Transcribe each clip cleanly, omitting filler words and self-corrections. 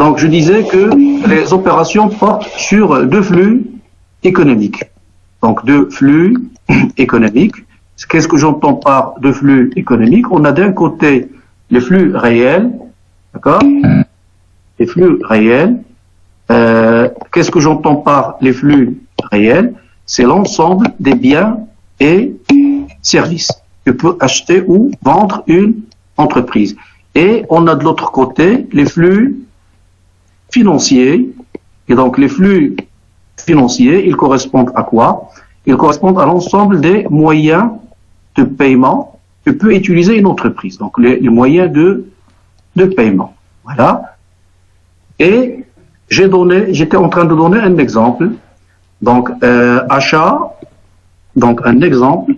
Donc, je disais que les opérations portent sur deux flux économiques. Donc, deux flux économiques. Qu'est-ce que j'entends par deux flux économiques? On a d'un côté les flux réels, d'accord? Les flux réels. Qu'est-ce que j'entends par les flux réels? C'est l'ensemble des biens et services que peut acheter ou vendre une entreprise. Et on a de l'autre côté les flux financiers. Et donc les flux financiers, ils correspondent à quoi? Ils correspondent à l'ensemble des moyens de paiement que peut utiliser une entreprise. Donc les moyens de paiement. Voilà. Et j'étais en train de donner un exemple. Donc achat, donc un exemple,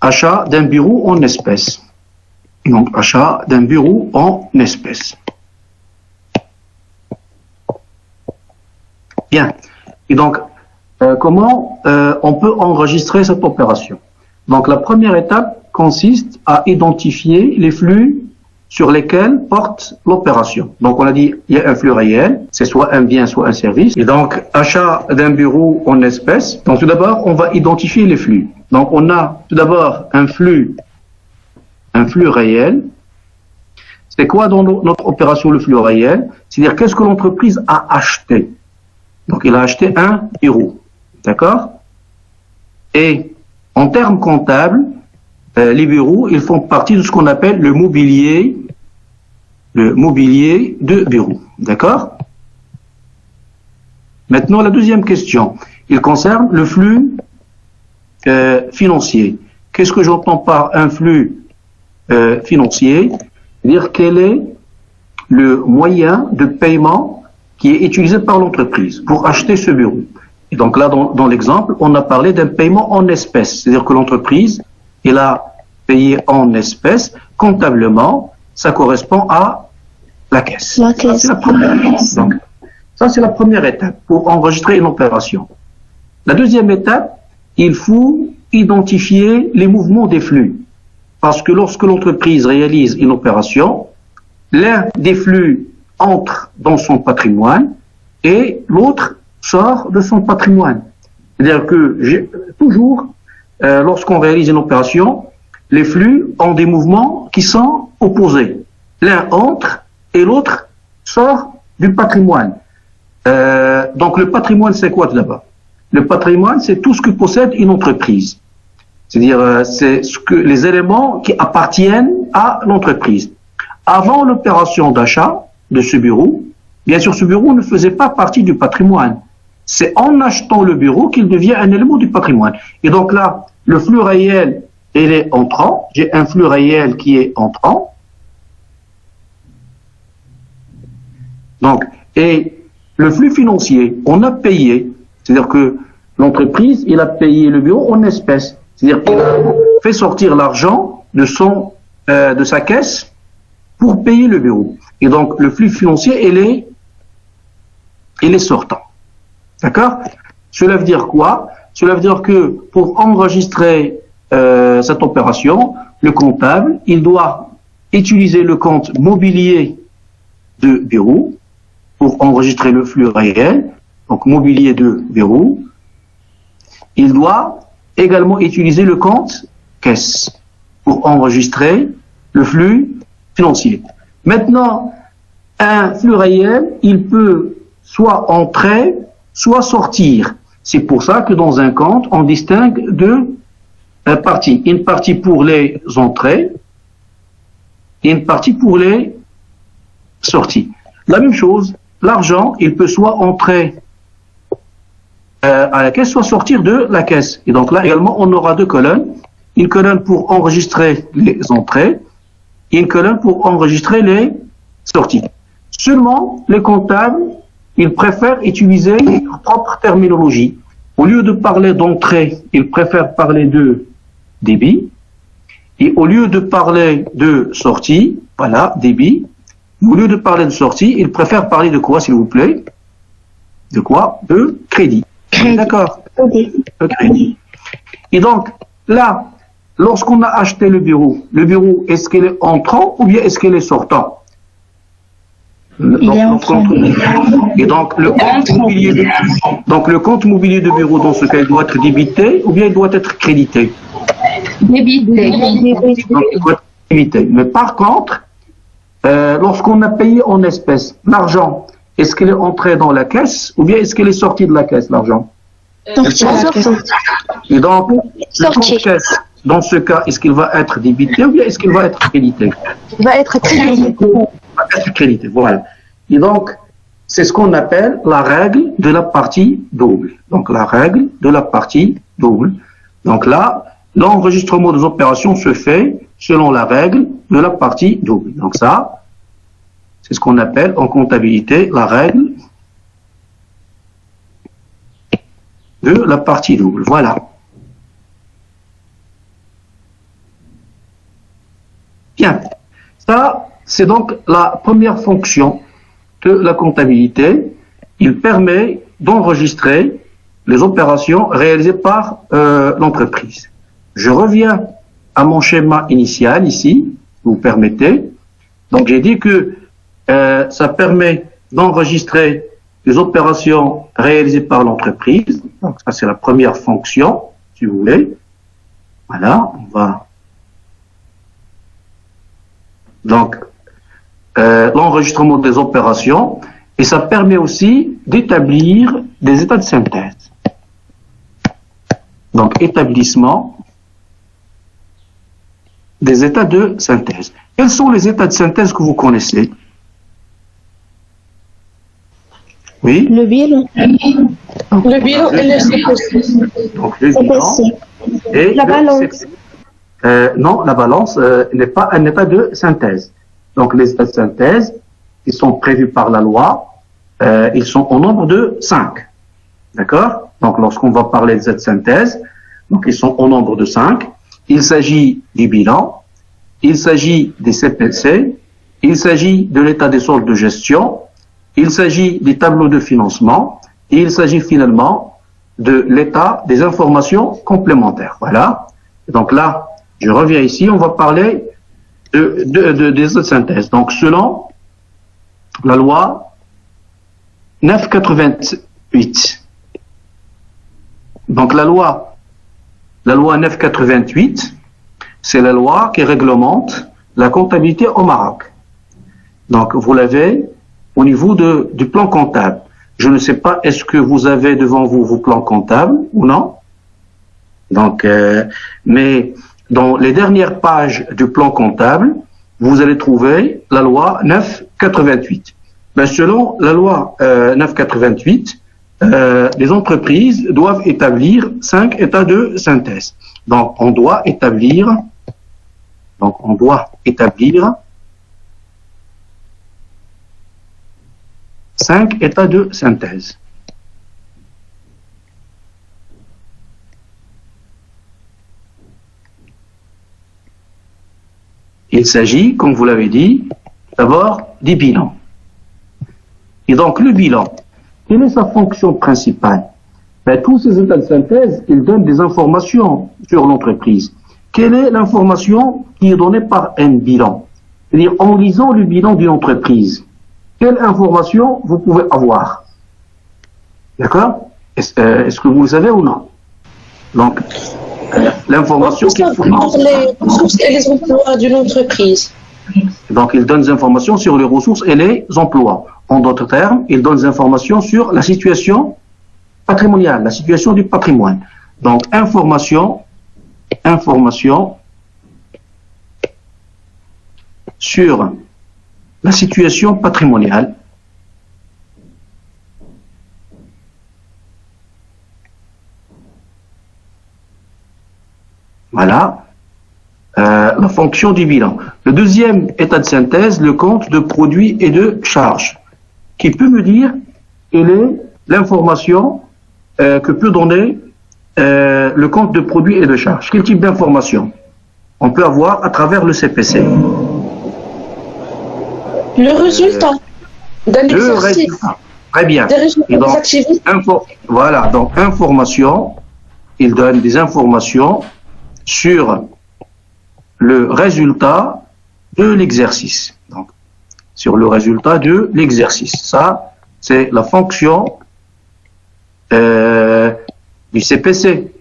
achat d'un bureau en espèces. Donc achat d'un bureau en espèces. Bien. Et donc, comment on peut enregistrer cette opération? Donc, la première étape consiste à identifier les flux sur lesquels porte l'opération. Donc, on a dit, il y a un flux réel, c'est soit un bien, soit un service. Et donc, achat d'un bureau en espèces. Donc, tout d'abord, on va identifier les flux. Donc, on a tout d'abord un flux réel. C'est quoi dans notre opération le flux réel? C'est-à-dire, qu'est-ce que l'entreprise a acheté? Donc, il a acheté un bureau. D'accord? Et en termes comptables, les bureaux, ils font partie de ce qu'on appelle le mobilier de bureau. D'accord? Maintenant, la deuxième question, il concerne le flux financier. Qu'est-ce que j'entends par un flux financier? C'est-à-dire quel est le moyen de paiement qui est utilisé par l'entreprise pour acheter ce bureau. Et donc là, dans l'exemple, on a parlé d'un paiement en espèces. C'est-à-dire que l'entreprise, elle a payé en espèces. Comptablement, ça correspond à la caisse. La caisse. Ça, c'est la première étape. Donc, ça, c'est la première étape pour enregistrer une opération. La deuxième étape, il faut identifier les mouvements des flux. Parce que lorsque l'entreprise réalise une opération, l'un des flux entre dans son patrimoine et l'autre sort de son patrimoine. C'est-à-dire que toujours, lorsqu'on réalise une opération, les flux ont des mouvements qui sont opposés. L'un entre et l'autre sort du patrimoine. Donc le patrimoine, c'est quoi tout d'abord? Le patrimoine, c'est tout ce que possède une entreprise. C'est-à-dire, c'est les éléments qui appartiennent à l'entreprise. Avant l'opération d'achat de ce bureau, bien sûr, ce bureau ne faisait pas partie du patrimoine. C'est en achetant le bureau qu'il devient un élément du patrimoine. Et donc là, le flux réel, il est entrant. J'ai un flux réel qui est entrant. Donc, et le flux financier, on a payé. C'est-à-dire que l'entreprise, il a payé le bureau en espèces. C'est-à-dire qu'il a fait sortir l'argent de sa caisse pour payer le bureau. Et donc, le flux financier, il est sortant. D'accord? Cela veut dire quoi? Cela veut dire que pour enregistrer cette opération, le comptable, il doit utiliser le compte mobilier de bureau pour enregistrer le flux réel. Donc, mobilier de bureau. Il doit également utiliser le compte caisse pour enregistrer le flux financier. Maintenant, un flux réel, il peut soit entrer, soit sortir. C'est pour ça que dans un compte, on distingue deux parties. Une partie pour les entrées et une partie pour les sorties. La même chose, l'argent, il peut soit entrer à la caisse, soit sortir de la caisse. Et donc là également, on aura deux colonnes. Une colonne pour enregistrer les entrées et une colonne pour enregistrer les sorties. Seulement, les comptables, ils préfèrent utiliser leur propre terminologie. Au lieu de parler d'entrée, ils préfèrent parler de débit. Et au lieu de parler de sortie, voilà, débit. Au lieu de parler de sortie, ils préfèrent parler de quoi, s'il vous plaît? De quoi? De crédit. D'accord? Le crédit. Et donc, là, lorsqu'on a acheté le bureau, est-ce qu'il est entrant ou bien est-ce qu'il est sortant? Et donc, le compte mobilier de bureau, dans ce cas, il doit être débité ou bien il doit être crédité? Débité. Donc, il doit être débité. Mais par contre, lorsqu'on a payé en espèces, l'argent, est-ce qu'elle est entrée dans la caisse ou bien est-ce qu'elle est sortie de la caisse, l'argent? Et donc, le compte caisse, dans ce cas, est-ce qu'il va être débité ou bien est-ce qu'il va être crédité? Il va être crédité. Être crédité, voilà. Et donc, c'est ce qu'on appelle la règle de la partie double. Donc, la règle de la partie double. Donc là, l'enregistrement des opérations se fait selon la règle de la partie double. Donc ça, c'est ce qu'on appelle en comptabilité la règle de la partie double. Voilà. Bien. Ça, c'est donc la première fonction de la comptabilité. Il permet d'enregistrer les opérations réalisées par l'entreprise. Je reviens à mon schéma initial ici, vous permettez. Donc j'ai dit que ça permet d'enregistrer les opérations réalisées par l'entreprise. Donc ça c'est la première fonction, si vous voulez. Voilà, on va. Donc l'enregistrement des opérations, et ça permet aussi d'établir des états de synthèse. Donc établissement des états de synthèse. Quels sont les états de synthèse que vous connaissez? Oui. Le bilan. Le bilan et le CPC. Donc le bilan et la balance. Non, la balance n'est pas un état de synthèse. Donc les états de synthèse, ils sont prévus par la loi, ils sont au nombre de 5. D'accord? Donc lorsqu'on va parler des états de synthèse, donc ils sont au nombre de 5. Il s'agit du bilan, il s'agit des CPC, il s'agit de l'état des soldes de gestion, il s'agit des tableaux de financement, et il s'agit finalement de l'état des informations complémentaires. Voilà. Donc là, je reviens ici, on va parler des états de synthèse. Donc selon la loi 988. Donc la loi 988, c'est la loi qui réglemente la comptabilité au Maroc. Donc vous l'avez au niveau du plan comptable. Je ne sais pas, est-ce que vous avez devant vous vos plans comptables ou non? Donc, mais dans les dernières pages du plan comptable, vous allez trouver la loi 988. Mais selon la loi 988, les entreprises doivent établir 5 états de synthèse. Donc, on doit établir 5 états de synthèse. Il s'agit, comme vous l'avez dit, d'abord des bilans. Et donc, le bilan, quelle est sa fonction principale? Ben, tous ces états de synthèse, ils donnent des informations sur l'entreprise. Quelle est l'information qui est donnée par un bilan? C'est-à-dire, en lisant le bilan d'une entreprise, quelle information vous pouvez avoir? D'accord? Est-ce que vous le savez ou non? Donc, l'information qu'il faut... les ressources et les emplois d'une entreprise. Donc, il donne des informations sur les ressources et les emplois. En d'autres termes, il donne des informations sur la situation patrimoniale, la situation du patrimoine. Donc, information sur la situation patrimoniale. Voilà. La fonction du bilan. Le deuxième état de synthèse, le compte de produits et de charges, qui peut me dire quelle est l'information que peut donner le compte de produits et de charges. Quel type d'information on peut avoir à travers le CPC? Le résultat d'un exercice. Très bien. Et donc, voilà, donc information, il donne des informations sur le résultat de l'exercice. Donc, sur le résultat de l'exercice. Ça, c'est la fonction du CPC.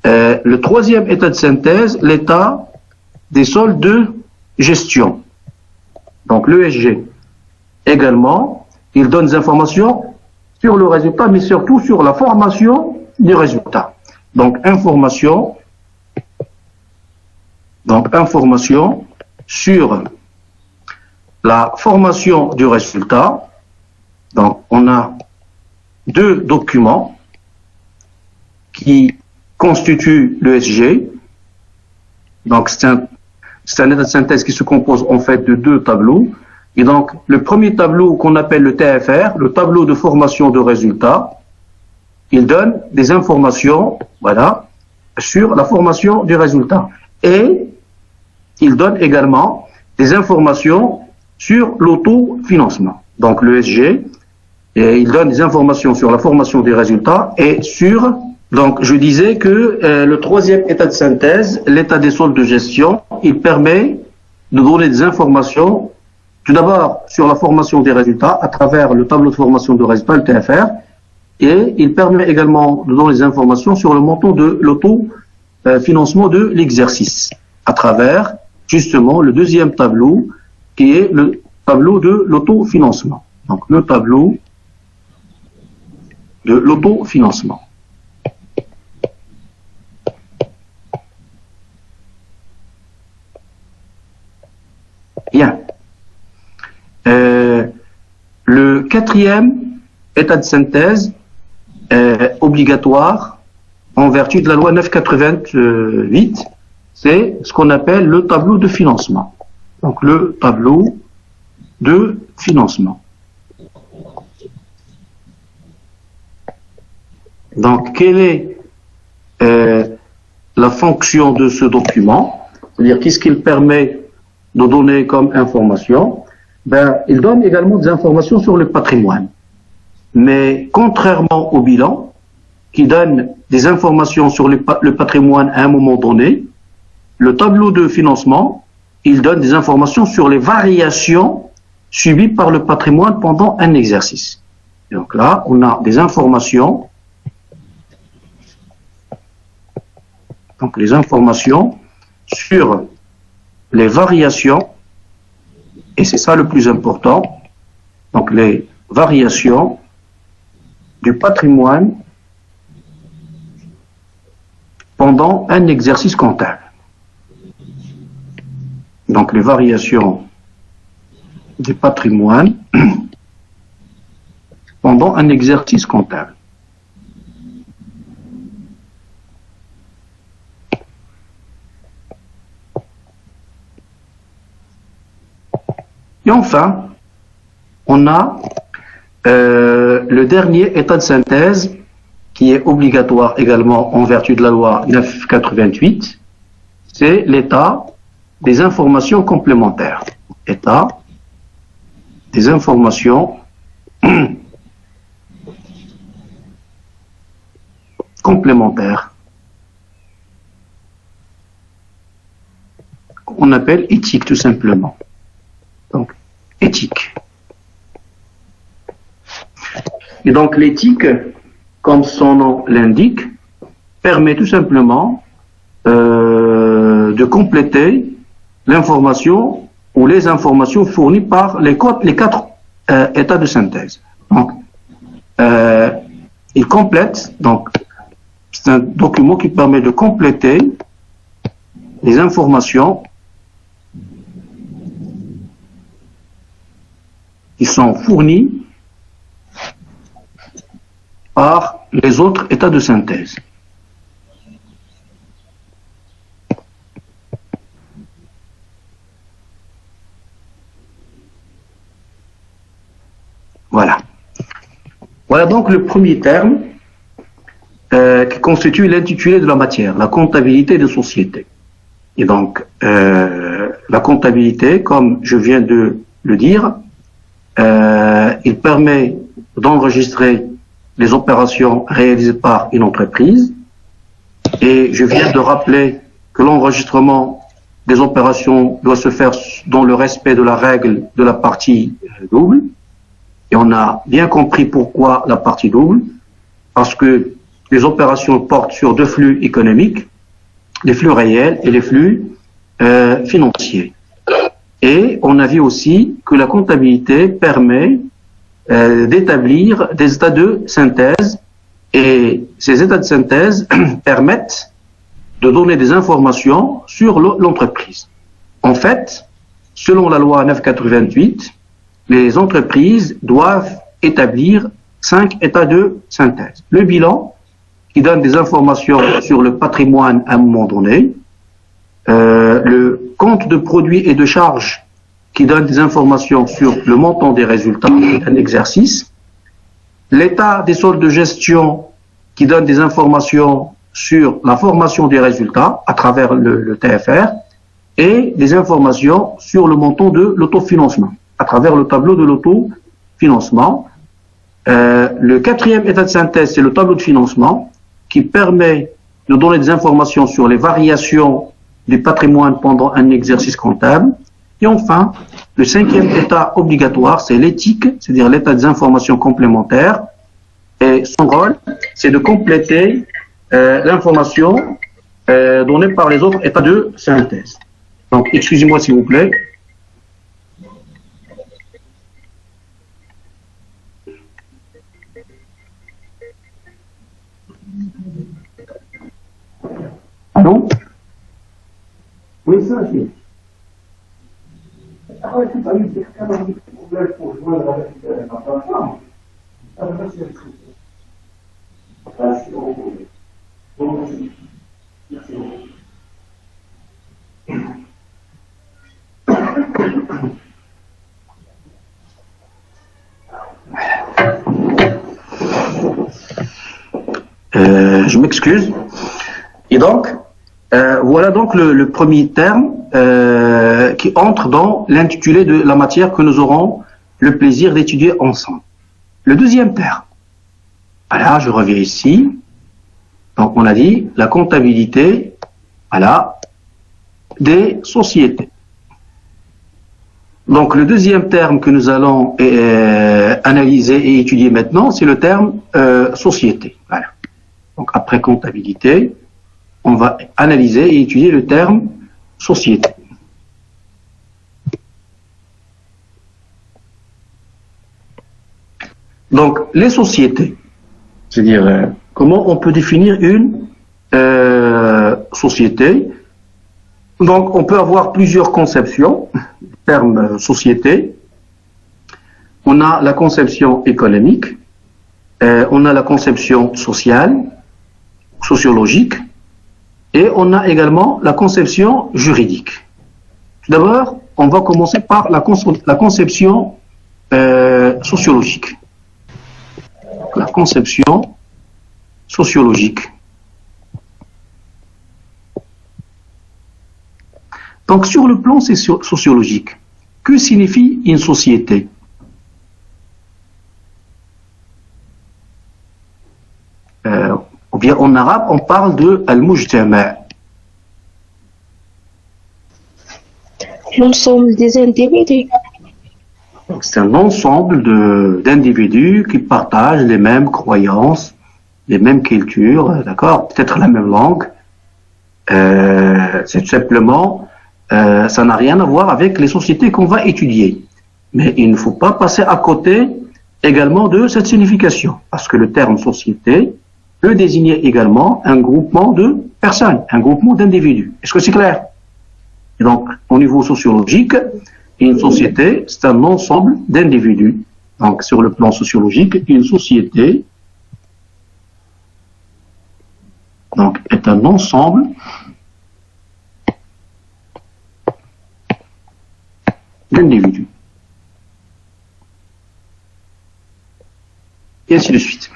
Le troisième état de synthèse, l'état des soldes de gestion. Donc l'ESG. Également, il donne des informations sur le résultat, mais surtout sur la formation du résultat. Donc information sur la formation du résultat. Donc on a deux documents qui constituent l'ESG. Donc c'est un état de synthèse qui se compose en fait de deux tableaux. Et donc le premier tableau qu'on appelle le TFR, le tableau de formation de résultats, il donne des informations, voilà, sur la formation du résultat. Et il donne également des informations sur l'autofinancement. Donc l'ESG, il donne des informations sur la formation des résultats et sur... Donc je disais que le troisième état de synthèse, l'état des soldes de gestion, il permet de donner des informations, tout d'abord sur la formation des résultats à travers le tableau de formation de résultats, le TFR, et il permet également de donner des informations sur le montant de l'autofinancement de l'exercice, à travers justement le deuxième tableau, qui est le tableau de l'autofinancement. Donc le tableau de l'autofinancement. Bien. Le quatrième état de synthèse obligatoire en vertu de la loi 988, c'est ce qu'on appelle le tableau de financement. Donc le tableau de financement. Donc quelle est la fonction de ce document? C'est-à-dire qu'est-ce qu'il permet de donner comme information? Il donne également des informations sur le patrimoine. Mais contrairement au bilan, qui donne des informations sur le patrimoine à un moment donné, le tableau de financement, il donne des informations sur les variations subies par le patrimoine pendant un exercice. Et donc là, on a des informations, donc les informations sur les variations, et c'est ça le plus important, donc les variations du patrimoine pendant un exercice comptable. Donc les variations du patrimoine pendant un exercice comptable. Et enfin, on a le dernier état de synthèse qui est obligatoire également en vertu de la loi 988, c'est l'état des informations complémentaires. État des informations complémentaires. On appelle éthique tout simplement. Donc, éthique. Et donc l'éthique, comme son nom l'indique, permet tout simplement de compléter l'information ou les informations fournies par les quatre états de synthèse. Donc, il complète, donc c'est un document qui permet de compléter les informations qui sont fournies par les autres états de synthèse. Voilà. Voilà donc le premier terme qui constitue l'intitulé de la matière, la comptabilité des sociétés. Et donc, la comptabilité, comme je viens de le dire, il permet d'enregistrer les opérations réalisées par une entreprise. Et je viens de rappeler que l'enregistrement des opérations doit se faire dans le respect de la règle de la partie double. Et on a bien compris pourquoi la partie double, parce que les opérations portent sur deux flux économiques, les flux réels et les flux financiers. Et on a vu aussi que la comptabilité permet d'établir des états de synthèse, et ces états de synthèse permettent de donner des informations sur l'entreprise. En fait, selon la loi 988, les entreprises doivent établir 5 états de synthèse. Le bilan, qui donne des informations sur le patrimoine à un moment donné, le compte de produits et de charges, qui donne des informations sur le montant des résultats d'un exercice, l'état des soldes de gestion, qui donne des informations sur la formation des résultats à travers le TFR, et des informations sur le montant de l'autofinancement à travers le tableau de l'autofinancement. Le quatrième état de synthèse, c'est le tableau de financement, qui permet de donner des informations sur les variations du patrimoine pendant un exercice comptable. Et enfin, le cinquième état obligatoire, c'est l'éthique, c'est-à-dire l'état des informations complémentaires. Et son rôle, c'est de compléter l'information donnée par les autres états de synthèse. Donc, excusez-moi s'il vous plaît. Allô? Oui, ça, c'est. Ah ouais, c'est pas lui, c'est quand même un problème pour joindre avec ma plateforme. Ah, merci, merci. Merci beaucoup. Merci beaucoup. Je m'excuse. Et donc, voilà donc le premier terme qui entre dans l'intitulé de la matière que nous aurons le plaisir d'étudier ensemble. Le deuxième terme. Voilà, je reviens ici. Donc, on a dit la comptabilité, voilà, des sociétés. Donc, le deuxième terme que nous allons analyser et étudier maintenant, c'est le terme société. Voilà. Donc, après comptabilité, on va analyser et étudier le terme société. Donc, les sociétés, c'est-à-dire comment on peut définir une société. Donc, on peut avoir plusieurs conceptions, terme société. On a la conception économique, on a la conception sociale, sociologique, et on a également la conception juridique. Tout d'abord, on va commencer par la conception sociologique. La conception sociologique. Donc, sur le plan sociologique, que signifie une société? Ou bien en arabe, on parle de al-mujtama'. L'ensemble des individus. C'est un ensemble d'individus qui partagent les mêmes croyances, les mêmes cultures, d'accord, peut-être la même langue. C'est tout simplement, ça n'a rien à voir avec les sociétés qu'on va étudier. Mais il ne faut pas passer à côté également de cette signification, parce que le terme société peut désigner également un groupement de personnes, un groupement d'individus. Est-ce que c'est clair? Et donc, au niveau sociologique, une société, c'est un ensemble d'individus. Donc, sur le plan sociologique, une société donc, est un ensemble d'individus. Et ainsi de suite.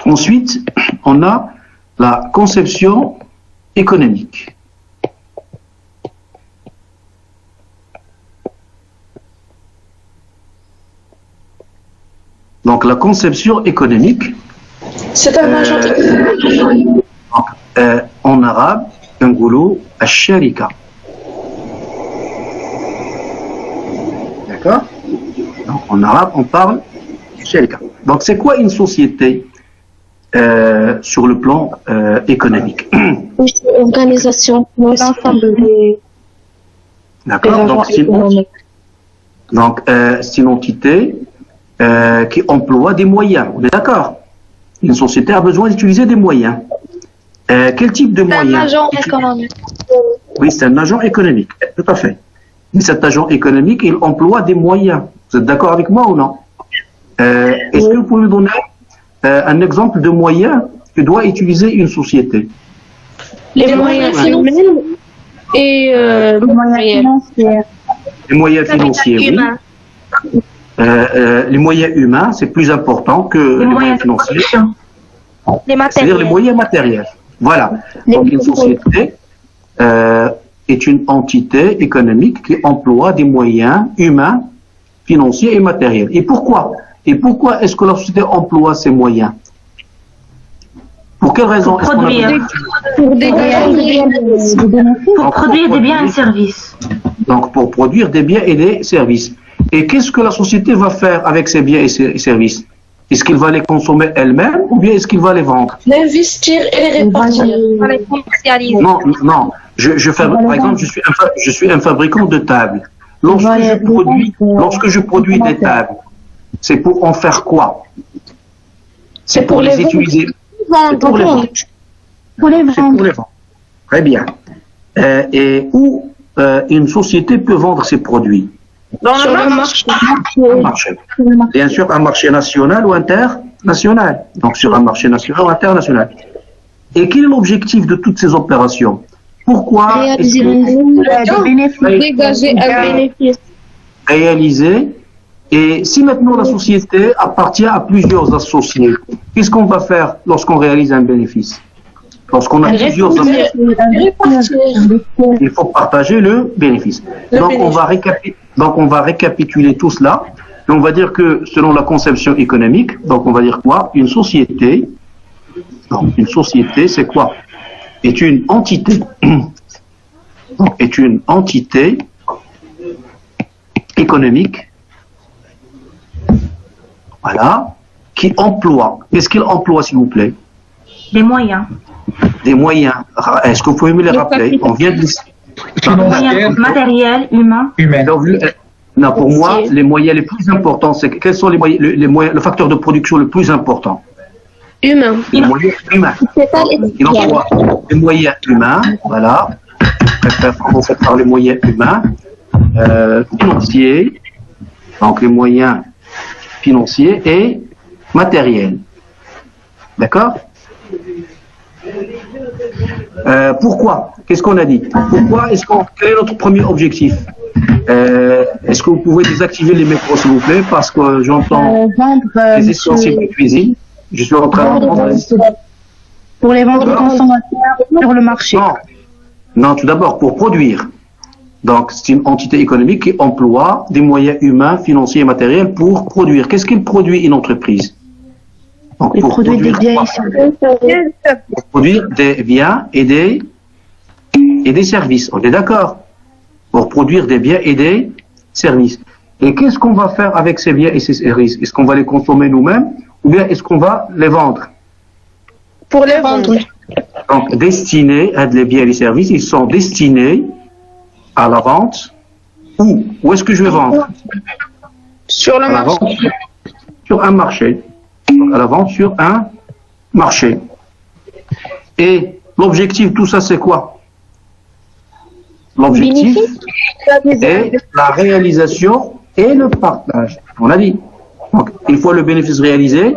Ensuite, on a la conception économique. Donc, la conception économique, C'est un agent en arabe, كنقولوا الشركة. D'accord? Donc, en arabe, on parle sharika. Donc, c'est quoi une société sur le plan économique? Organisation. L'ensemble des D'accord? Donc, c'est une entité qui emploie des moyens. On est d'accord? Une société a besoin d'utiliser des moyens. Quel type de moyens? un agent économique. Oui, c'est un agent économique, tout à fait. Mais cet agent économique, il emploie des moyens. Vous êtes d'accord avec moi ou non? Est-ce que vous pouvez me donner un exemple de moyens que doit utiliser une société? Les moyens financiers et Les moyens financiers. Les moyens financiers, oui. Les moyens humains, c'est plus important que les moyens financiers. C'est-à-dire les moyens matériels. Voilà. Donc une société est une entité économique qui emploie des moyens humains, financiers et matériels. Et pourquoi? Et pourquoi est-ce que la société emploie ces moyens? Pour quelle raison? Pour produire des biens et services. Donc pour produire des biens et des services. Et qu'est-ce que la société va faire avec ces biens et ces services? Est-ce qu'il va les consommer elle-même ou bien est-ce qu'il va les vendre? L'investir et les répartir. Les commercialiser. Non, non. Par exemple, je suis un fabricant de tables. Lorsque je produis des tables, c'est pour en faire quoi? C'est pour les utiliser. C'est pour les vendre. Pour les C'est pour vendre. les vendre. Très bien. Et où une société peut vendre ses produits? Sur le marché. Un marché. Bien sûr, un marché national ou international. Donc sur un marché national ou international. Et quel est l'objectif de toutes ces opérations? Pourquoi est-ce que Dégager un bénéfice. réaliser? Et si maintenant la société appartient à plusieurs associés, qu'est-ce qu'on va faire lorsqu'on réalise un bénéfice? Lorsqu'on a plusieurs associés, il faut partager le bénéfice. Donc on va récapituler tout cela. Et on va dire que selon la conception économique, donc on va dire quoi? Une société, c'est quoi? Est une entité. Est une entité économique, voilà, qui emploie. Qu'est-ce qu'il emploie, s'il vous plaît? Des moyens. Des moyens. Est-ce que vous pouvez me les rappeler? On vient de Moyens matériels, humains. Non, pour moi, les moyens les plus importants, c'est quels sont les moyens, le facteur de production le plus important? Humain. Les moyens humains. Il emploie les moyens humains, voilà. On fait par les moyens humains, financiers, donc les moyens financiers et matériels. D'accord? Pourquoi? Qu'est-ce qu'on a dit? Quel est notre premier objectif? Est-ce que vous pouvez désactiver les micros, s'il vous plaît, parce que j'entends les essentiels de cuisine. Je suis en train d'entendre Pour les vendre aux consommateurs sur le marché. Non, tout d'abord, pour produire. Donc, c'est une entité économique qui emploie des moyens humains, financiers et matériels pour produire. Qu'est-ce qu'il produit une entreprise? Donc, pour produire des biens et services. Pour produire des biens et des services. On est d'accord? Pour produire des biens et des services. Et qu'est-ce qu'on va faire avec ces biens et ces services? Est-ce qu'on va les consommer nous-mêmes ou bien est-ce qu'on va les vendre? Pour les vendre. Donc, destinés à les biens et les services, ils sont destinés à la vente. Où est-ce que je vais vendre? Sur le marché. Sur un marché. Donc, à la vente sur un marché. Et l'objectif, tout ça, c'est quoi? L'objectif est la réalisation et le partage. On a dit. Donc, il faut le bénéfice réalisé,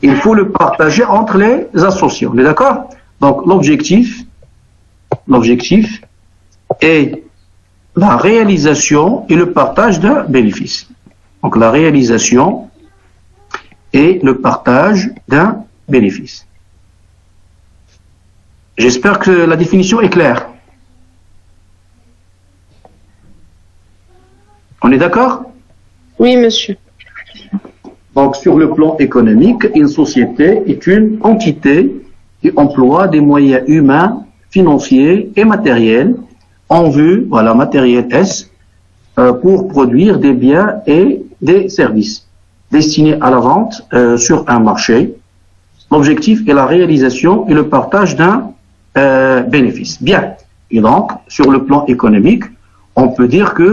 il faut le partager entre les associés. On est d'accord? Donc, l'objectif est la réalisation et le partage d'un bénéfice. Donc, la réalisation et le partage d'un bénéfice. J'espère que la définition est claire. On est d'accord? Oui, monsieur. Donc, sur le plan économique, une société est une entité qui emploie des moyens humains, financiers et matériels en vue, voilà, matériel S, pour produire des biens et des services destinés à la vente sur un marché. L'objectif est la réalisation et le partage d'un bénéfice. Bien. Et donc, sur le plan économique, on peut dire que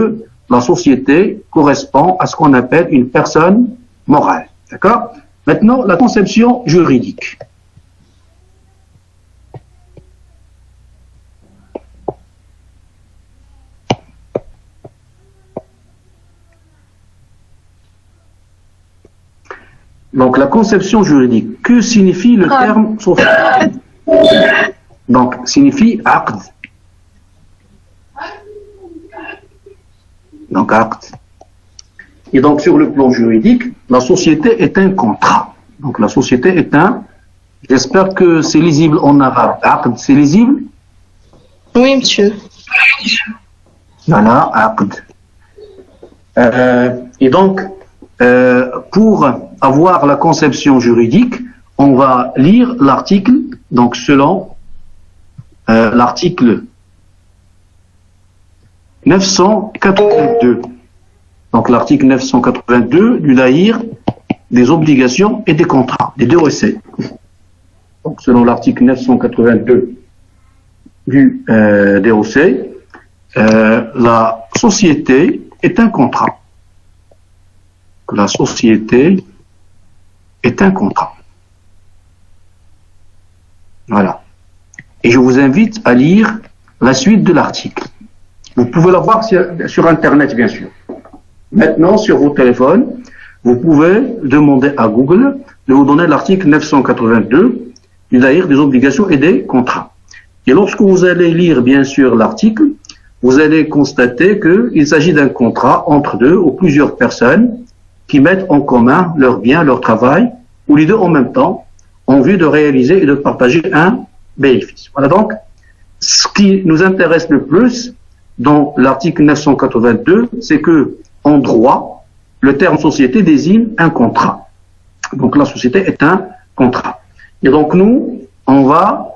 la société correspond à ce qu'on appelle une personne morale. D'accord? Maintenant, la conception juridique. Donc, la conception juridique. Que signifie le terme société? Donc, signifie aqd. Donc, aqd. Et donc, sur le plan juridique, la société est un contrat. Donc, la société est un... J'espère que c'est lisible en arabe. Aqd, c'est lisible? Oui, monsieur. Voilà, aqd. Et donc, pour avoir la conception juridique, on va lire l'article, donc selon l'article 982. Donc l'article 982 du Daïr des obligations et des contrats, des DOC. Donc selon l'article 982 du DOC, la société est un contrat. La société est un contrat. Voilà. Et je vous invite à lire la suite de l'article. Vous pouvez la voir sur Internet, bien sûr. Maintenant, sur vos téléphones, vous pouvez demander à Google de vous donner l'article 982 du Daïr des obligations et des contrats. Et lorsque vous allez lire, bien sûr, l'article, vous allez constater qu'il s'agit d'un contrat entre deux ou plusieurs personnes qui mettent en commun leurs biens, leur travail, ou les deux en même temps, en vue de réaliser et de partager un bénéfice. Voilà donc ce qui nous intéresse le plus dans l'article 982, c'est que en droit, le terme société désigne un contrat. Donc la société est un contrat. Et donc nous, on va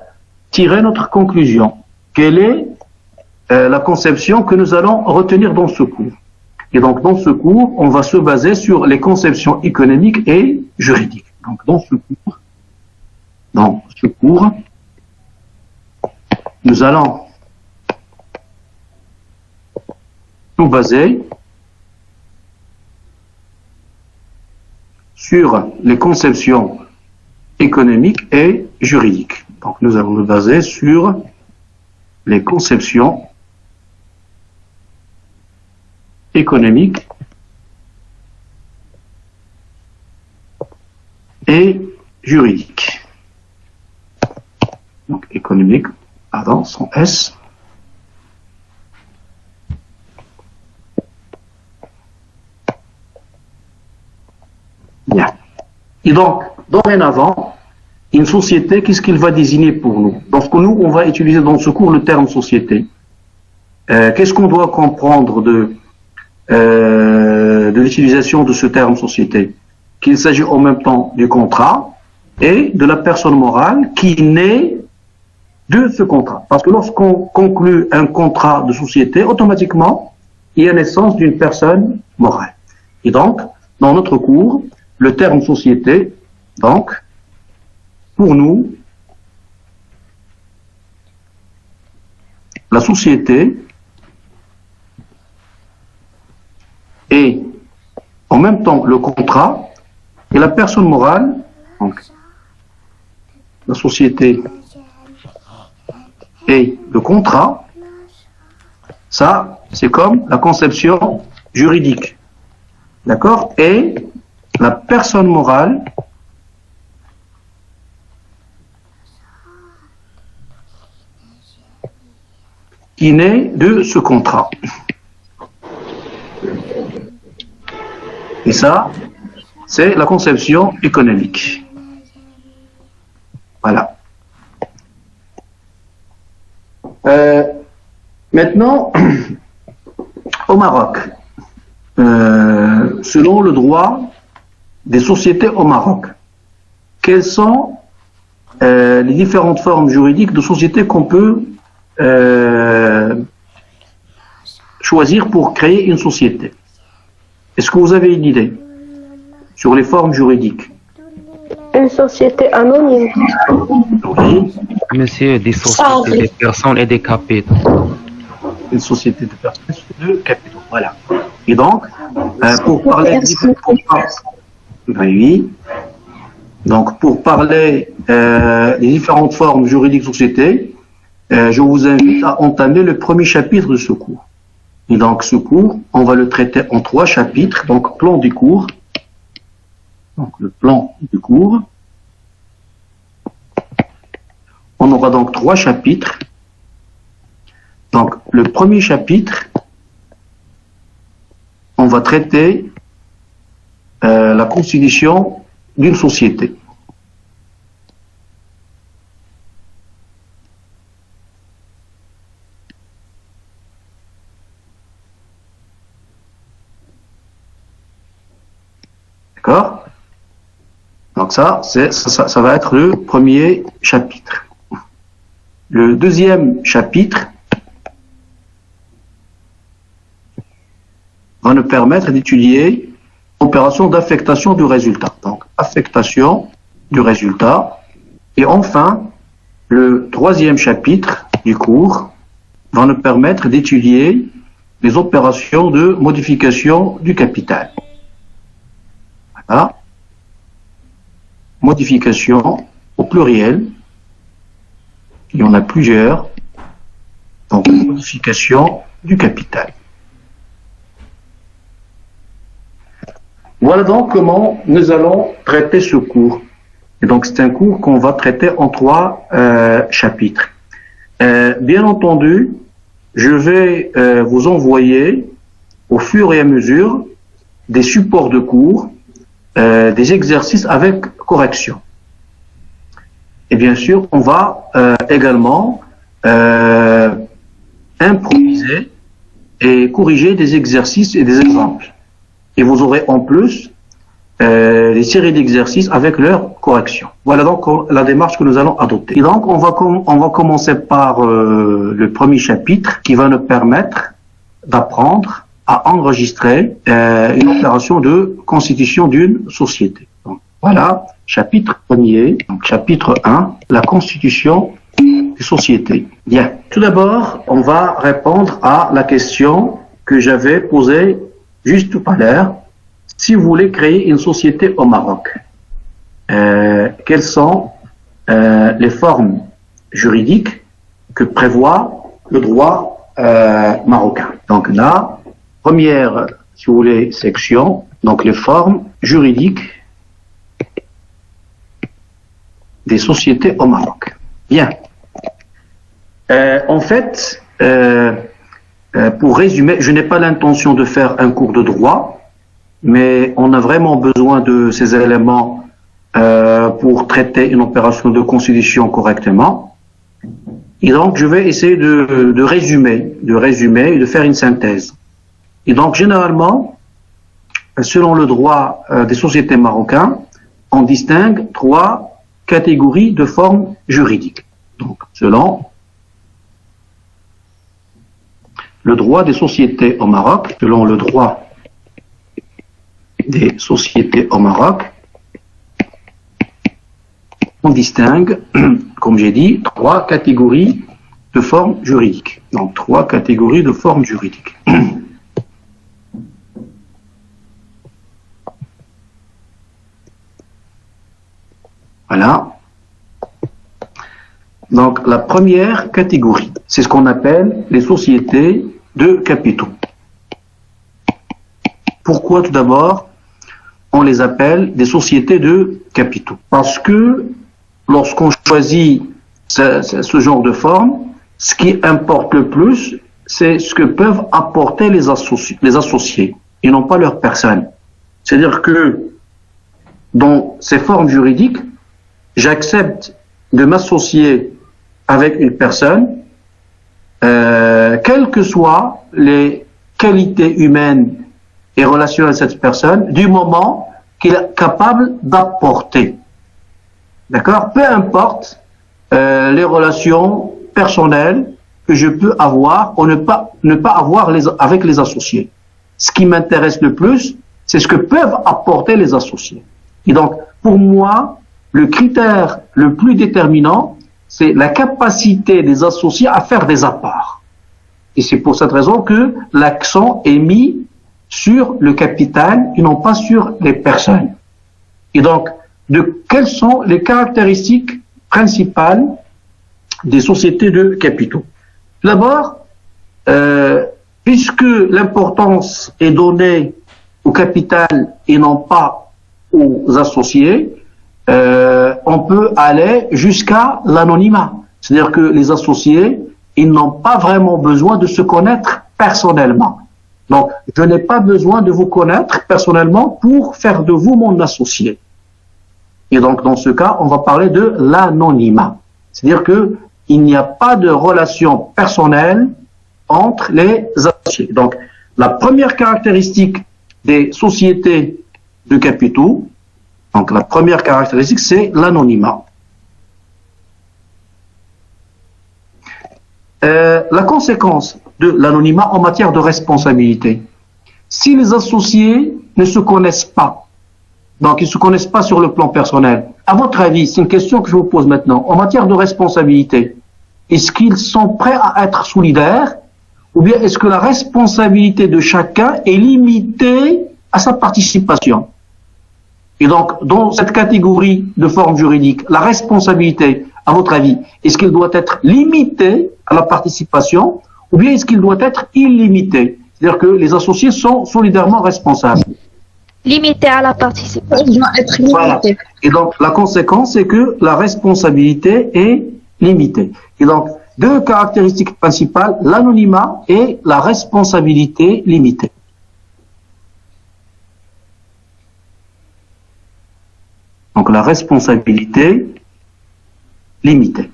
tirer notre conclusion. Quelle est la conception que nous allons retenir dans ce cours? Et donc, dans ce cours, on va se baser sur les conceptions économiques et juridiques. Donc, dans ce cours, nous allons nous baser sur les conceptions économiques et juridiques. Donc, nous allons nous baser sur les conceptions économique et juridique. Donc économique, pardon, sans S. Bien. Et donc, dorénavant, une société, qu'est-ce qu'il va désigner pour nous? Lorsque nous, on va utiliser dans ce cours le terme société, qu'est-ce qu'on doit comprendre de l'utilisation de ce terme société, qu'il s'agit en même temps du contrat et de la personne morale qui naît de ce contrat. Parce que lorsqu'on conclut un contrat de société, automatiquement, il y a naissance d'une personne morale. Et donc, dans notre cours, le terme société, donc, pour nous, la société et en même temps le contrat et la personne morale, donc la société et le contrat, ça c'est comme la conception juridique, d'accord? Et la personne morale qui naît de ce contrat. Et ça, c'est la conception économique. Voilà. Maintenant, au Maroc, selon le droit des sociétés au Maroc, quelles sont les différentes formes juridiques de sociétés qu'on peut choisir pour créer une société? Est-ce que vous avez une idée sur les formes juridiques? Une société anonyme. Oui. Monsieur, des sociétés, des personnes et des capitaux. Une société de personnes et de capitaux. Voilà. Et donc, pour parler oui. Donc, pour parler des différentes formes juridiques de société, je vous invite à entamer le premier chapitre de ce cours. Et donc, ce cours, on va le traiter en 3 chapitres. Donc, plan du cours. Donc, le plan du cours. On aura donc 3 chapitres. Donc, le premier chapitre, on va traiter la constitution d'une société. D'accord? Donc ça va être le premier chapitre. Le deuxième chapitre va nous permettre d'étudier l'opération d'affectation du résultat. Donc, affectation du résultat. Et enfin, le troisième chapitre du cours va nous permettre d'étudier les opérations de modification du capital. Voilà. Modification au pluriel. Il y en a plusieurs. Donc, modification du capital. Voilà donc comment nous allons traiter ce cours. Et donc, c'est un cours qu'on va traiter en 3 chapitres. Bien entendu, je vais vous envoyer au fur et à mesure des supports de cours, des exercices avec correction. Et bien sûr, on va également improviser et corriger des exercices et des exemples. Et vous aurez en plus des séries d'exercices avec leur correction. Voilà donc la démarche que nous allons adopter. Et donc, on va commencer par le premier chapitre qui va nous permettre d'apprendre à enregistrer une opération de constitution d'une société. Donc, voilà, chapitre 1er, donc chapitre 1, la constitution des sociétés. Bien. Tout d'abord, on va répondre à la question que j'avais posée juste tout à l'heure. Si vous voulez créer une société au Maroc, quelles sont les formes juridiques que prévoit le droit marocain? Donc là, première, si vous voulez, section, donc les formes juridiques des sociétés au Maroc. Bien. En fait, pour résumer, je n'ai pas l'intention de faire un cours de droit, mais on a vraiment besoin de ces éléments pour traiter une opération de constitution correctement. Et donc, je vais essayer de résumer et de faire une synthèse. Et donc, généralement, selon le droit des sociétés marocaines, on distingue 3 catégories de formes juridiques. Donc, selon le droit des sociétés au Maroc, selon le droit des sociétés au Maroc, on distingue, comme j'ai dit, 3 catégories de formes juridiques. Donc, 3 catégories de formes juridiques. Voilà. Donc, la première catégorie, c'est ce qu'on appelle les sociétés de capitaux. Pourquoi, tout d'abord, on les appelle des sociétés de capitaux? Parce que lorsqu'on choisit ce genre de forme, ce qui importe le plus, c'est ce que peuvent apporter les associés et non pas leur personne. C'est-à-dire que dans ces formes juridiques, j'accepte de m'associer avec une personne, quelles que soient les qualités humaines et relationnelles de cette personne, du moment qu'il est capable d'apporter. D'accord? Peu importe les relations personnelles que je peux avoir ou ne pas avoir avec les associés. Ce qui m'intéresse le plus, c'est ce que peuvent apporter les associés. Et donc, pour moi, le critère le plus déterminant, c'est la capacité des associés à faire des apports. Et c'est pour cette raison que l'accent est mis sur le capital et non pas sur les personnes. Et donc, quelles sont les caractéristiques principales des sociétés de capitaux? D'abord, puisque l'importance est donnée au capital et non pas aux associés, on peut aller jusqu'à l'anonymat. C'est-à-dire que les associés, ils n'ont pas vraiment besoin de se connaître personnellement. Donc, je n'ai pas besoin de vous connaître personnellement pour faire de vous mon associé. Et donc, dans ce cas, on va parler de l'anonymat. C'est-à-dire que il n'y a pas de relation personnelle entre les associés. Donc, la première caractéristique des sociétés de capitaux, donc la première caractéristique, c'est l'anonymat. La conséquence de l'anonymat en matière de responsabilité. Si les associés ne se connaissent pas, donc ils ne se connaissent pas sur le plan personnel, à votre avis, c'est une question que je vous pose maintenant, en matière de responsabilité, est-ce qu'ils sont prêts à être solidaires ou bien est-ce que la responsabilité de chacun est limitée à sa participation? Et donc, dans cette catégorie de forme juridique, la responsabilité, à votre avis, est-ce qu'elle doit être limitée à la participation ou bien est-ce qu'il doit être illimité? C'est-à-dire que les associés sont solidairement responsables. Limité à la participation. Il doit être limité. Voilà. Et donc, la conséquence, c'est que la responsabilité est limitée. Et donc, deux caractéristiques principales, l'anonymat et la responsabilité limitée. Donc, la responsabilité limitée.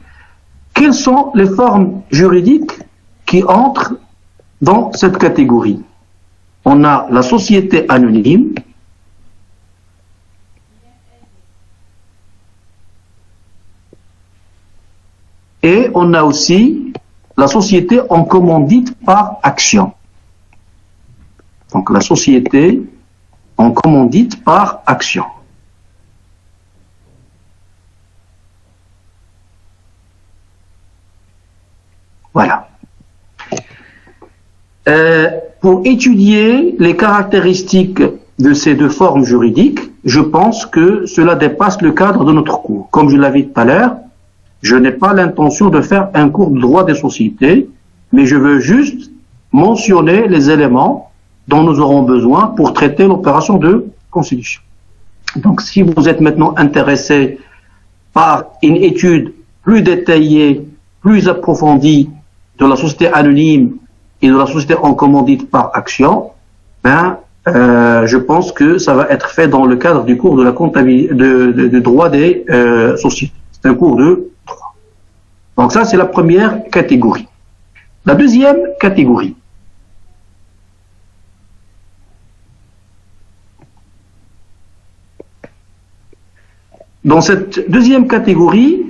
Quelles sont les formes juridiques qui entrent dans cette catégorie? On a la société anonyme, et on a aussi la société en commandite par action. Donc la société en commandite par action. Voilà. Pour étudier les caractéristiques de ces deux formes juridiques, je pense que cela dépasse le cadre de notre cours. Comme je l'avais dit tout à l'heure, je n'ai pas l'intention de faire un cours de droit des sociétés, mais je veux juste mentionner les éléments dont nous aurons besoin pour traiter l'opération de constitution. Donc, si vous êtes maintenant intéressé par une étude plus détaillée, plus approfondie de la société anonyme et de la société en commandite par action, je pense que ça va être fait dans le cadre du cours de la comptabilité, de droit des sociétés. C'est un cours de droit. Donc ça, c'est la première catégorie. La deuxième catégorie. Dans cette deuxième catégorie,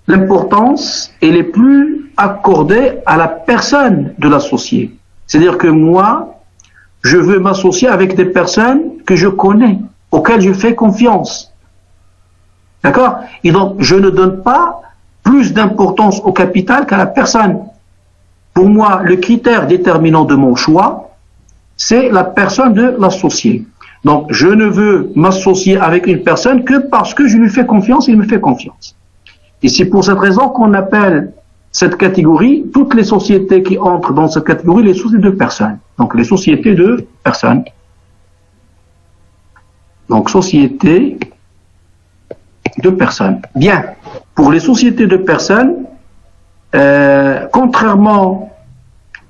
l'importance elle est plus accordée à la personne de l'associé. C'est-à-dire que moi, je veux m'associer avec des personnes que je connais, auxquelles je fais confiance. D'accord? Et donc, je ne donne pas plus d'importance au capital qu'à la personne. Pour moi, le critère déterminant de mon choix, c'est la personne de l'associé. Donc, je ne veux m'associer avec une personne que parce que je lui fais confiance, il me fait confiance. Et c'est pour cette raison qu'on appelle cette catégorie, toutes les sociétés qui entrent dans cette catégorie, les sociétés de personnes. Donc, les sociétés de personnes. Donc, sociétés de personnes. Bien. Pour les sociétés de personnes, contrairement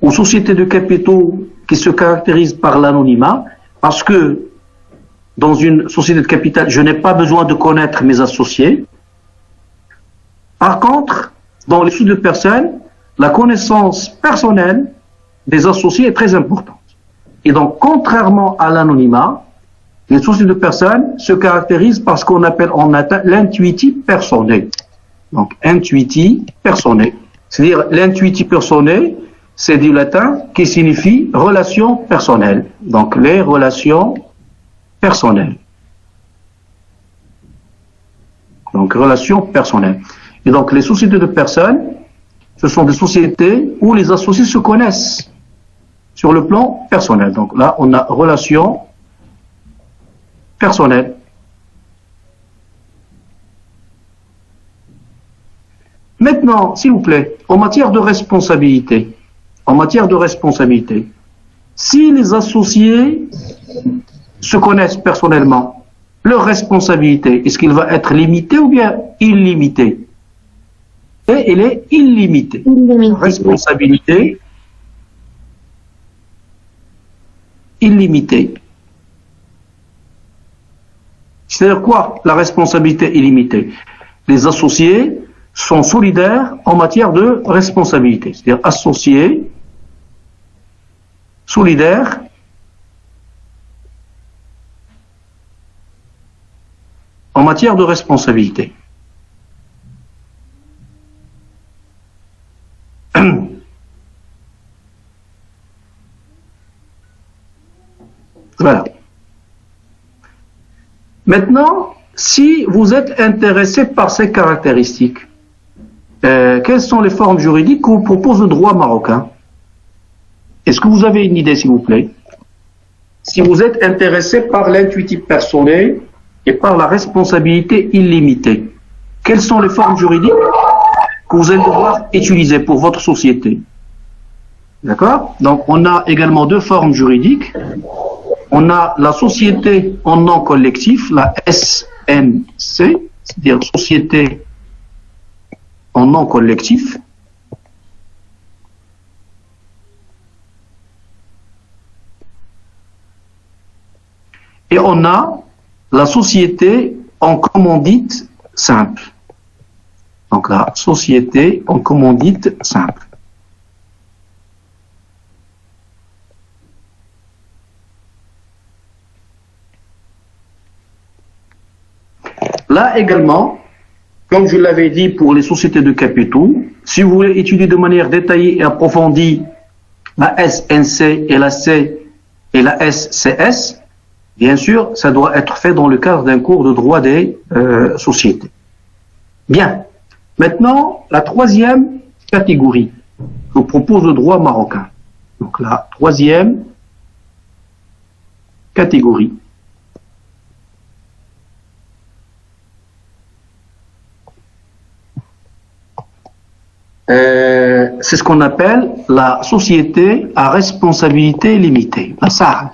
aux sociétés de capitaux qui se caractérisent par l'anonymat, parce que dans une société de capital, je n'ai pas besoin de connaître mes associés. Par contre, dans les sociétés de personnes, la connaissance personnelle des associés est très importante. Et donc, contrairement à l'anonymat, les sociétés de personnes se caractérisent par ce qu'on appelle en latin l'intuitif personné. Donc, intuitif personné. C'est-à-dire, l'intuitif personné, c'est du latin qui signifie relation personnelle. Donc, les relations personnelles. Donc, relations personnelles. Et donc, les sociétés de personnes, ce sont des sociétés où les associés se connaissent sur le plan personnel. Donc là, on a relation personnelle. Maintenant, s'il vous plaît, en matière de responsabilité, si les associés se connaissent personnellement, leur responsabilité, est-ce qu'il va être limité ou bien illimité? Et il est illimité. Responsabilité illimitée. C'est-à-dire quoi, la responsabilité illimitée? Les associés sont solidaires en matière de responsabilité. C'est-à-dire associés, solidaires, en matière de responsabilité. Voilà. Maintenant, si vous êtes intéressé par ces caractéristiques, quelles sont les formes juridiques que vous propose le droit marocain? Est-ce que vous avez une idée, s'il vous plaît? Si vous êtes intéressé par l'intuitif personnel et par la responsabilité illimitée, quelles sont les formes juridiques que vous allez devoir utiliser pour votre société? D'accord? Donc, on a également deux formes juridiques. On a la société en nom collectif, la SNC, c'est-à-dire société en nom collectif. Et on a la société en commandite simple. Donc la société en commandite simple. Là également, comme je l'avais dit pour les sociétés de capitaux, si vous voulez étudier de manière détaillée et approfondie la SNC et la C et la SCS, bien sûr, ça doit être fait dans le cadre d'un cours de droit des sociétés. Bien. Maintenant, la troisième catégorie que propose le droit marocain. Donc la troisième catégorie. C'est ce qu'on appelle la société à responsabilité limitée, la SARL.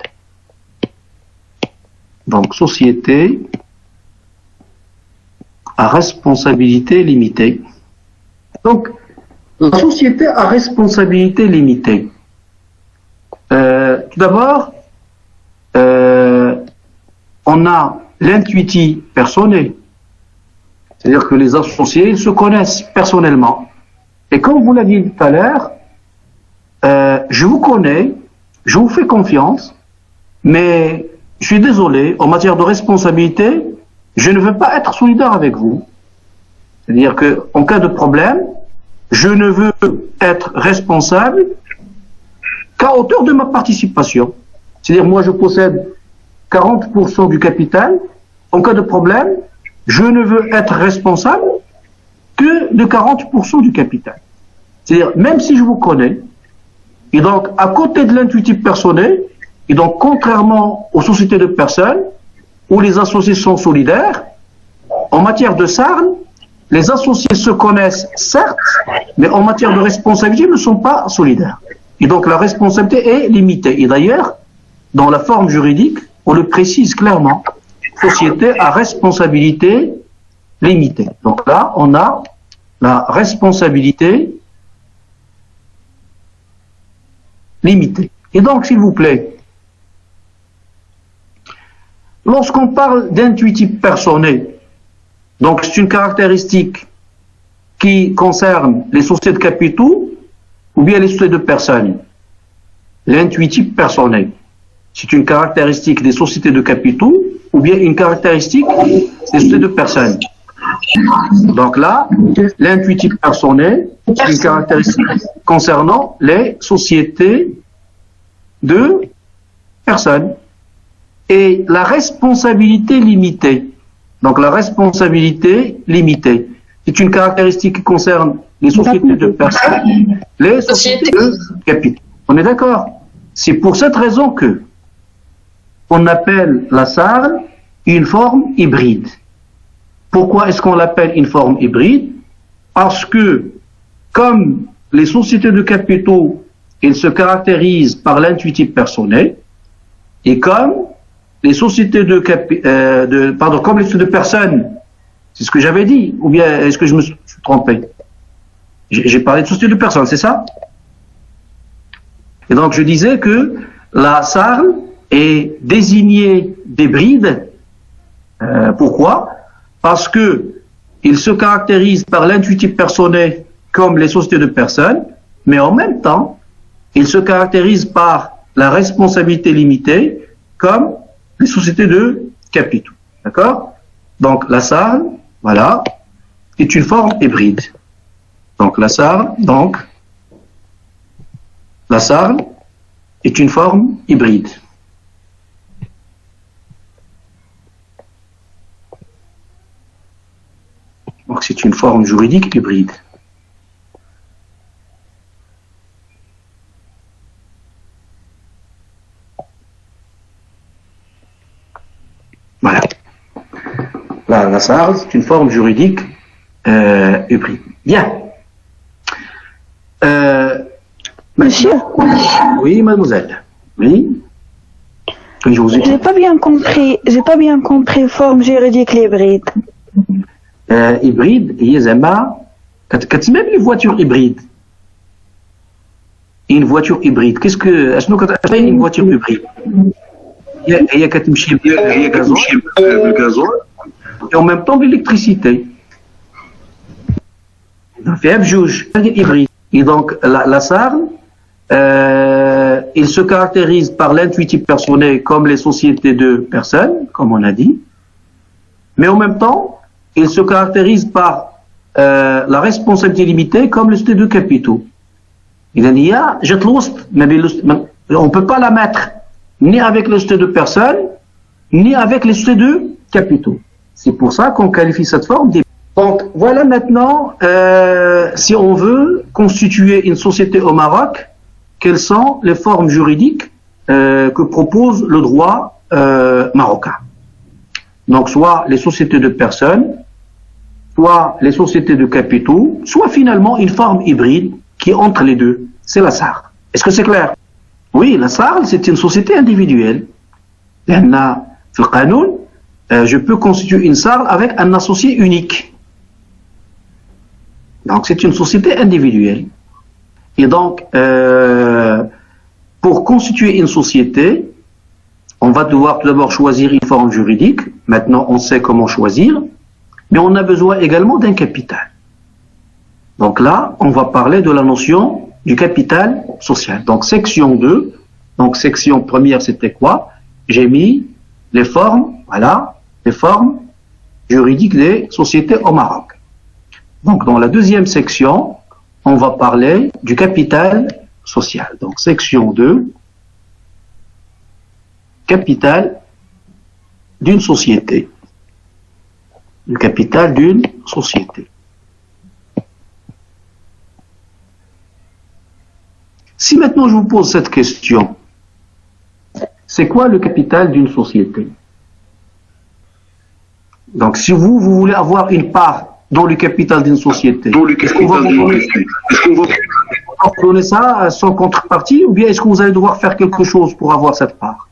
Donc, société à responsabilité limitée. Donc, la société à responsabilité limitée. Tout d'abord, on a l'intuitif personnel. C'est-à-dire que les associés se connaissent personnellement. Et comme vous l'avez dit tout à l'heure, je vous connais, je vous fais confiance, mais je suis désolé, en matière de responsabilité, je ne veux pas être solidaire avec vous. C'est-à-dire qu'en cas de problème, je ne veux être responsable qu'à hauteur de ma participation. C'est-à-dire, moi, je possède 40% du capital. En cas de problème, je ne veux être responsable que de 40% du capital. C'est-à-dire, même si je vous connais, et donc, à côté de l'intuitif personnel, et donc, contrairement aux sociétés de personnes, où les associés sont solidaires, en matière de SARL, les associés se connaissent, certes, mais en matière de responsabilité, ils ne sont pas solidaires. Et donc, la responsabilité est limitée. Et d'ailleurs, dans la forme juridique, on le précise clairement, société à responsabilité limitée. Donc là, on a la responsabilité limitée. Et donc, s'il vous plaît, lorsqu'on parle d'intuitif personnel, donc c'est une caractéristique qui concerne les sociétés de capitaux ou bien les sociétés de personnes. L'intuitif personnel, c'est une caractéristique des sociétés de capitaux ou bien une caractéristique des sociétés de personnes. Donc là, l'intuitif personnel, c'est une caractéristique concernant les sociétés de personnes. Et la responsabilité limitée. Donc la responsabilité limitée, c'est une caractéristique qui concerne les sociétés de personnes, les sociétés de capitaux. On est d'accord? C'est pour cette raison que on appelle la SARL une forme hybride. Pourquoi est-ce qu'on l'appelle une forme hybride? Parce que, comme les sociétés de capitaux, elles se caractérisent par l'intuitif personnel, et comme les sociétés comme les sociétés de personnes, c'est ce que j'avais dit, ou bien est-ce que je me suis trompé? J'ai parlé de sociétés de personnes, c'est ça? Et donc je disais que la SARL est désignée d'hybride. Pourquoi? Parce que il se caractérise par l'intuitif personnel comme les sociétés de personnes, mais en même temps, il se caractérise par la responsabilité limitée comme les sociétés de capitaux. D'accord? Donc la SARL, voilà, est une forme hybride. Donc la SARL est une forme hybride. Donc c'est une forme juridique hybride. Voilà. La SARL, c'est une forme juridique hybride. Bien. Monsieur, Oui, mademoiselle. Oui. Je vous j'ai pas bien compris forme juridique hybride. Hybride, il y a même les voitures hybrides. Une voiture hybride, qu'est-ce que une voiture hybride? Il y a le gazole et en même temps l'électricité. fait juge hybride. Et donc la SARL, il se caractérise par l'intuitif personnel comme les sociétés de personnes, comme on a dit, mais en même temps, il se caractérise par la responsabilité limitée comme les sociétés de capitaux. On ne peut pas la mettre ni avec les sociétés de personnes, ni avec les sociétés de capitaux. C'est pour ça qu'on qualifie cette forme d'hybride. Donc voilà maintenant, si on veut constituer une société au Maroc, quelles sont les formes juridiques que propose le droit marocain. Donc soit les sociétés de personnes, soit les sociétés de capitaux, soit finalement une forme hybride qui est entre les deux. C'est la SARL. Est-ce que c'est clair? Oui, la SARL, c'est une société individuelle. Je peux constituer une SARL avec un associé unique. Donc c'est une société individuelle. Et donc, pour constituer une société, on va devoir tout d'abord choisir une forme juridique. Maintenant, on sait comment choisir. Mais on a besoin également d'un capital. Donc là, on va parler de la notion du capital social. Donc section 2, donc section première, c'était quoi? J'ai mis les formes, voilà, les formes juridiques des sociétés au Maroc. Donc dans la deuxième section, on va parler du capital social. Donc section 2, capital d'une société. Le capital d'une société. Si maintenant je vous pose cette question, c'est quoi le capital d'une société? Donc si vous voulez avoir une part dans le capital d'une société, est-ce qu'on va vous donner ça sans contrepartie, ou bien est-ce que vous allez devoir faire quelque chose pour avoir cette part?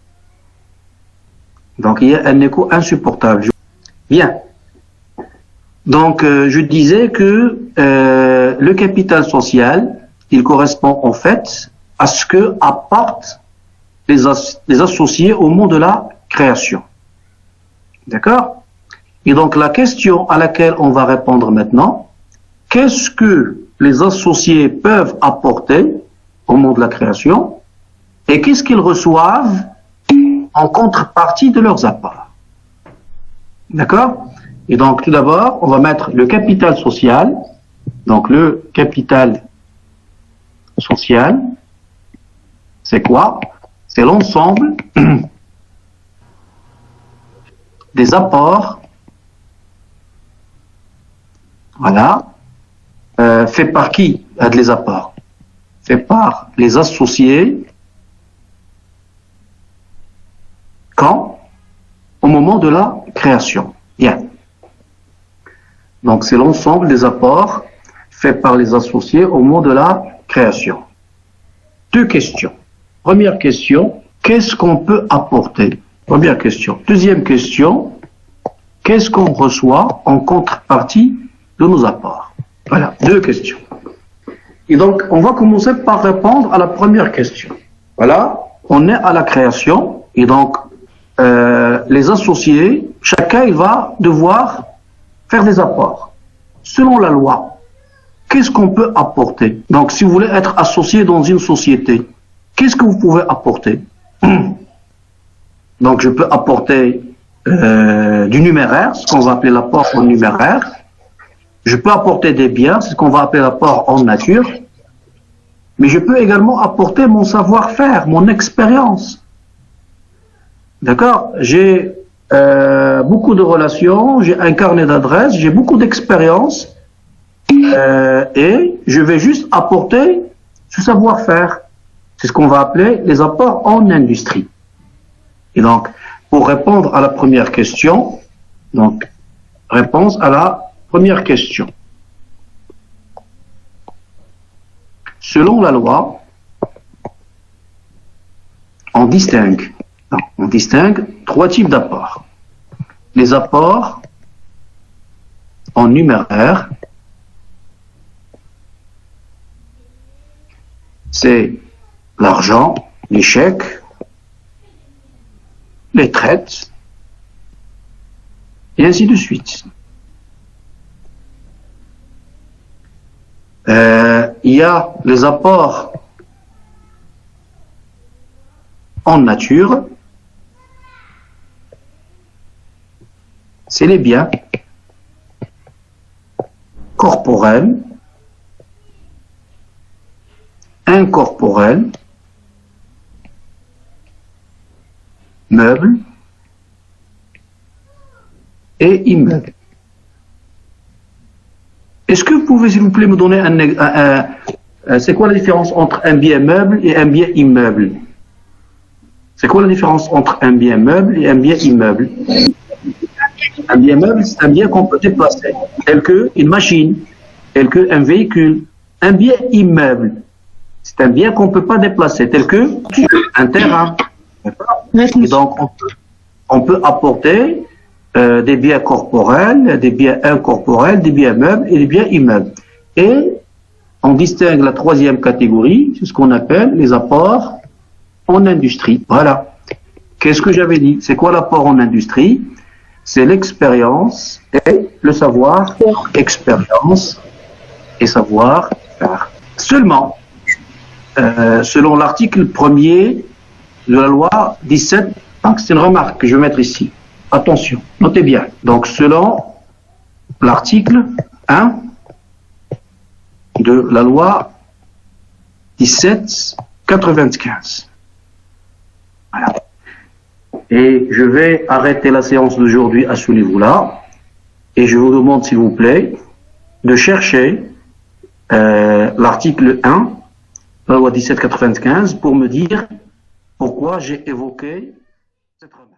Donc il y a un écho insupportable. Bien. Donc je disais que le capital social, il correspond en fait à ce que apportent les associés au monde de la création. D'accord? Et donc la question à laquelle on va répondre maintenant, qu'est-ce que les associés peuvent apporter au monde de la création et qu'est-ce qu'ils reçoivent en contrepartie de leurs apports? D'accord? Et donc, tout d'abord, on va mettre le capital social. Donc, le capital social, c'est quoi? C'est l'ensemble des apports, voilà, fait par qui les apports? Fait par les associés, quand? Au moment de la création. Bien. Donc c'est l'ensemble des apports faits par les associés au moment de la création. Deux questions. Première question, qu'est-ce qu'on peut apporter? Première question. Deuxième question, qu'est-ce qu'on reçoit en contrepartie de nos apports? Voilà, deux questions. Et donc, on va commencer par répondre à la première question. Voilà, on est à la création, et donc, les associés, chacun il va devoir faire des apports. Selon la loi, qu'est-ce qu'on peut apporter? Donc, si vous voulez être associé dans une société, qu'est-ce que vous pouvez apporter? Donc, je peux apporter du numéraire, ce qu'on va appeler l'apport en numéraire. Je peux apporter des biens, c'est ce qu'on va appeler l'apport en nature. Mais je peux également apporter mon savoir-faire, mon expérience. D'accord? J'ai beaucoup de relations, j'ai un carnet d'adresses, j'ai beaucoup d'expérience. Et je vais juste apporter ce savoir-faire. C'est ce qu'on va appeler les apports en industrie. Et donc, pour répondre à la première question, donc, réponse à la première question. Selon la loi, on distingue trois types d'apports. Les apports en numéraire, c'est l'argent, les chèques, les traites, et ainsi de suite. Il y a les apports en nature, c'est les biens corporels, incorporels, meubles et immeubles. Est-ce que vous pouvez, s'il vous plaît, me donner c'est quoi la différence entre un bien meuble et un bien immeuble? C'est quoi la différence entre un bien meuble et un bien immeuble? Un bien meuble, c'est un bien qu'on peut déplacer, tel qu'une machine, tel qu'un véhicule. Un bien immeuble, c'est un bien qu'on ne peut pas déplacer, tel qu'un terrain. Et donc, on peut apporter des biens corporels, des biens incorporels, des biens meubles et des biens immeubles. Et on distingue la troisième catégorie, c'est ce qu'on appelle les apports en industrie. Voilà. Qu'est-ce que j'avais dit? C'est quoi l'apport en industrie? C'est l'expérience et le savoir, expérience et savoir-faire. Seulement, selon l'article 1er de la loi 17, donc c'est une remarque que je vais mettre ici. Attention, notez bien. Donc, selon l'article 1 de la loi 1795. Voilà. Et je vais arrêter la séance d'aujourd'hui à ce niveau-là. Et je vous demande, s'il vous plaît, de chercher l'article 1 de la loi 1795 pour me dire pourquoi j'ai évoqué cette remarque.